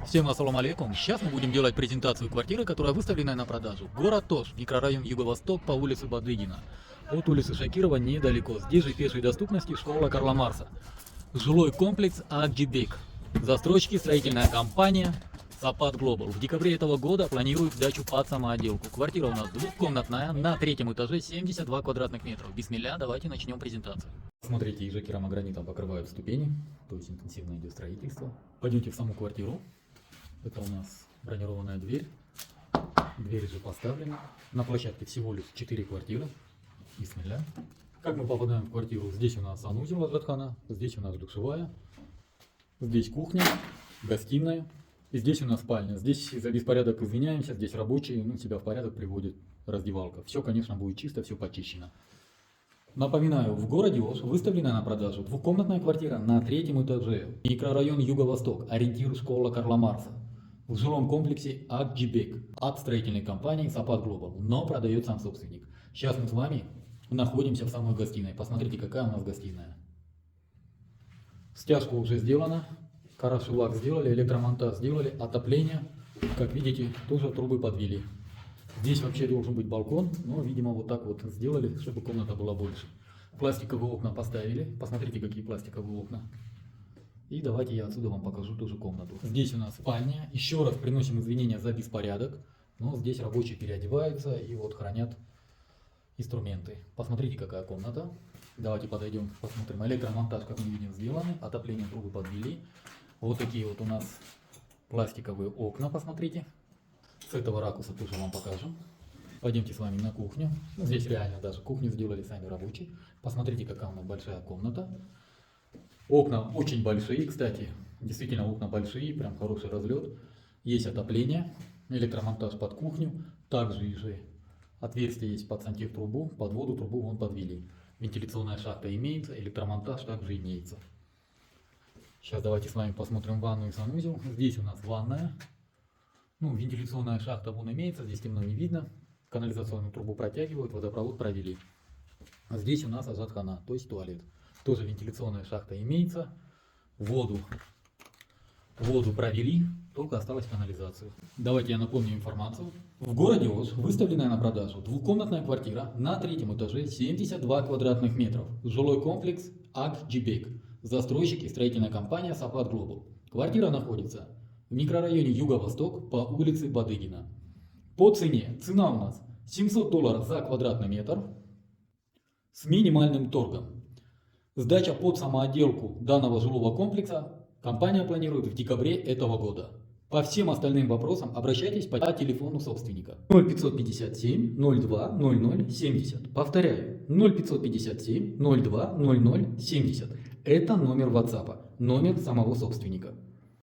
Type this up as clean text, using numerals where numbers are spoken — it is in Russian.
Всем ассаламу алейкум. Сейчас мы будем делать презентацию квартиры, которая выставлена на продажу. Город Тош, микрорайон Юго-Восток по улице Бадыгина. От улицы Шакирова недалеко. Здесь же пешей доступности школа Карла Марса. Жилой комплекс Акджибек. Застройщики строительная компания Сапат Глобал. В декабре этого года планируют сдачу под самоотделку. Квартира у нас двухкомнатная, на третьем этаже, 72 квадратных метров. Бисмилля, давайте начнем презентацию. Смотрите, и же керамогранитом покрывают ступени, то есть интенсивно идет строительство. Пойдемте в саму квартиру. Это у нас бронированная дверь. Двери же поставлены. На площадке всего лишь 4 квартиры. Бисмилля. Как мы попадаем в квартиру? Здесь у нас санузел Аджатхана, здесь у нас душевая, здесь кухня, гостиная. И здесь у нас спальня. Здесь за беспорядок извиняемся, здесь рабочие, себя в порядок приводит раздевалка. Все, конечно, будет чисто, все почищено. Напоминаю, в городе Ош выставлена на продажу двухкомнатная квартира на третьем этаже. Микрорайон Юго-Восток, ориентир школа Карла Марса. В жилом комплексе Акджибек от строительной компании Сапат Глобал, но продает сам собственник. Сейчас мы с вами находимся в самой гостиной. Посмотрите, какая у нас гостиная. Стяжка уже сделана, караш-лак сделали, электромонтаж сделали, отопление, как видите, тоже трубы подвели. Здесь вообще должен быть балкон, но, видимо, вот так вот сделали, чтобы комната была больше. Пластиковые окна поставили, посмотрите, какие пластиковые окна. И давайте я отсюда вам покажу тоже комнату. Здесь у нас спальня. Еще раз приносим извинения за беспорядок. Но здесь рабочие переодеваются и вот хранят инструменты. Посмотрите, какая комната. Давайте подойдем, посмотрим. Электромонтаж, как мы видим, сделаны. Отопление трубы подвели. Вот такие вот у нас пластиковые окна, посмотрите. С этого ракурса тоже вам покажем. Пойдемте с вами на кухню. Здесь реально даже кухню сделали сами рабочие. Посмотрите, какая у нас большая комната. Окна очень большие, кстати, действительно окна большие, прям хороший разлет. Есть отопление, электромонтаж под кухню, также и же отверстие есть под сантехтрубу, под воду трубу вон подвели. Вентиляционная шахта имеется, электромонтаж также имеется. Сейчас давайте с вами посмотрим ванную и санузел. Здесь у нас ванная, вентиляционная шахта вон имеется, здесь темно не видно. Канализационную трубу протягивают, водопровод провели. А здесь у нас Аджатхана, то есть туалет. Тоже вентиляционная шахта имеется. Воду провели, только осталось канализацию. Давайте я напомню информацию. В городе Ош выставленная на продажу двухкомнатная квартира на третьем этаже, 72 квадратных метров. Жилой комплекс Акджибек. Застройщики строительная компания Сапат Глобал. Квартира находится в микрорайоне Юго-Восток по улице Бадыгина. По цене. Цена у нас $700 за квадратный метр с минимальным торгом. Сдача под самоотделку данного жилого комплекса компания планирует в декабре этого года. По всем остальным вопросам обращайтесь по телефону собственника 0557 02 00 70. Повторяю, 0557 02 00 70. Это номер WhatsApp, номер самого собственника.